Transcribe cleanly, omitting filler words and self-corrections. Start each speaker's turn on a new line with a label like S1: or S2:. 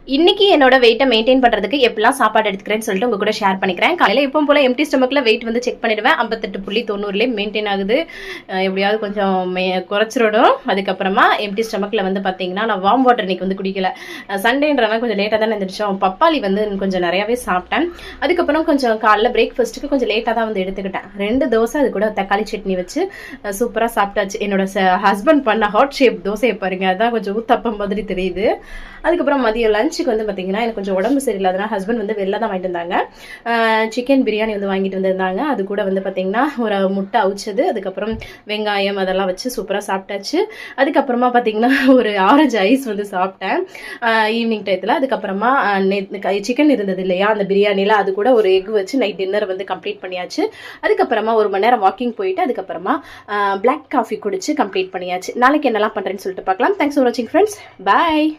S1: இன்னைக்கு என்னோட வெயிட்டை மெயின்டைன் பண்றதுக்கு எப்படிலாம் சாப்பாடு எடுத்துக்கிறேன்னு சொல்லிட்டு உங்க கூட ஷேர் பண்ணிக்கிறேன். காலையில எப்பவும் போல எம்டி ஸ்டொமக்ல வெயிட் வந்து செக் பண்ணிடுவேன். 58.90 மெயின்டைன் ஆகுது. எப்படியாவது கொஞ்சம் குறைச்சிடணும். அதுக்கப்புறமா எம்டி ஸ்டொமக்ல வந்து பாத்தீங்கன்னா நான் வார்ம் வாட்டர் இன்னைக்கு வந்து குடிக்கல. சண்டேன்றனால கொஞ்சம் லேட்டா தான் எழுந்திரிச்சோம். பப்பாளி வந்து கொஞ்சம் நிறையவே சாப்பிட்டேன். அதுக்கப்புறம் கொஞ்சம் காலைல பிரேக்ஃபாஸ்ட்டுக்கு கொஞ்சம் லேட்டா தான் வந்து எடுத்துக்கிட்டேன். 2 தோசை அது கூட தக்காளி சட்னி வச்சு சூப்பரா சாப்பிட்டாச்சு. என்னோட ஹஸ்பண்ட் பண்ண ஹாட் ஷேப் தோசையை பாருங்க, அதான் கொஞ்சம் ஊத்தப்பம் மாதிரி தெரியுது. அதுக்கப்புறம் மதியம் லஞ்சுக்கு வந்து பார்த்தீங்கன்னா எனக்கு கொஞ்சம் உடம்பு சரியில்லாதனால ஹஸ்பண்ட் வந்து வெளில தான் வாங்கிட்டு இருந்தாங்க. சிக்கன் பிரியாணி வந்து வாங்கிட்டு வந்திருந்தாங்க. அது கூட வந்து பார்த்தீங்கன்னா ஒரு முட்டை அவிச்சது, அதுக்கப்புறம் வெங்காயம் அதெல்லாம் வச்சு சூப்பராக சாப்பிட்டாச்சு. அதுக்கப்புறமா பார்த்தீங்கன்னா ஒரு ஆரஞ்சு ஐஸ் வந்து சாப்பிட்டேன் ஈவினிங் டயத்தில். அதுக்கப்புறமா சிக்கன் இருந்தது இல்லையா அந்த பிரியாணியில், அது கூட ஒரு எக் வச்சு நைட் டின்னர் வந்து கம்ப்ளீட் பண்ணியாச்சு. அதுக்கப்புறமா 1 மணி நேரம் வாக்கிங் போயிட்டு அதுக்கப்புறமா பிளாக் காஃபி குடிச்சு கம்ப்ளீட் பண்ணியாச்சு. நாளைக்கு என்னெல்லாம் பண்ணுறேன்னு சொல்லிட்டு பார்க்கலாம். தேங்க்ஸ் ஃபார் வாட்சிங் ஃப்ரெண்ட்ஸ். பாய்.